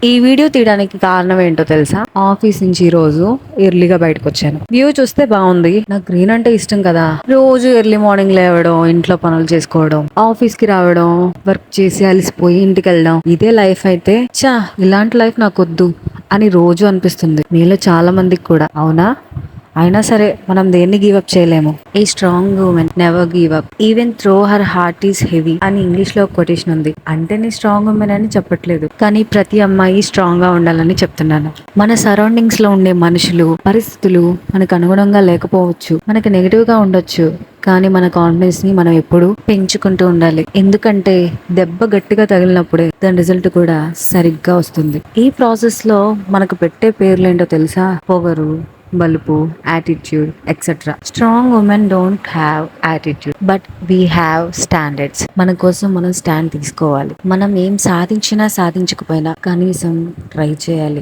ఈ వీడియో తీయడానికి కారణం ఏంటో తెలుసా? ఆఫీస్ నుంచి ఈ రోజు ఎర్లీగా బయటకు వచ్చాను. వ్యూ చూస్తే బాగుంది. నాకు గ్రీన్ అంటే ఇష్టం కదా. రోజు ఎర్లీ మార్నింగ్ లేవడం, ఇంట్లో పనులు చేసుకోవడం, ఆఫీస్ కి రావడం, వర్క్ చేసి అలసిపోయి ఇంటికి వెళ్ళడం, ఇదే లైఫ్ అయితే చా ఇలాంటి లైఫ్ నాకు వద్దు అని రోజు అనిపిస్తుంది. మీలో చాలా మందికి కూడా అవునా? అయినా సరే మనం దేన్ని గివ్ అప్ చేయలేము. A strong women never give up even throw her heart is heavy అని ఇంగ్లీష్ లో కొటేషన్ ఉంది. అంటే నీ స్ట్రాంగ్ ఉమెన్ అని చెప్పట్లేదు, కానీ ప్రతి అమ్మాయి స్ట్రాంగ్ గా ఉండాలని చెప్తున్నాను. మన సరౌండింగ్స్ లో ఉండే మనుషులు, పరిస్థితులు మనకు అనుగుణంగా లేకపోవచ్చు, మనకి నెగిటివ్ గా ఉండొచ్చు, కానీ మన కాన్ఫిడెన్స్ ని మనం ఎప్పుడు పెంచుకుంటూ ఉండాలి. ఎందుకంటే దెబ్బ గట్టిగా తగిలినప్పుడే దాని రిజల్ట్ కూడా సరిగ్గా వస్తుంది. ఈ ప్రాసెస్ లో మనకు పెట్టే పేర్లేంటో తెలుసా? పొగరు, బలుపు, attitude etcetera. Strong women don't have attitude but we have standards. మన కోసం మనం స్టాండ్ తీసుకోవాలి. మనం ఏం సాధించినా సాధించకపోయినా కనీసం ట్రై చేయాలి.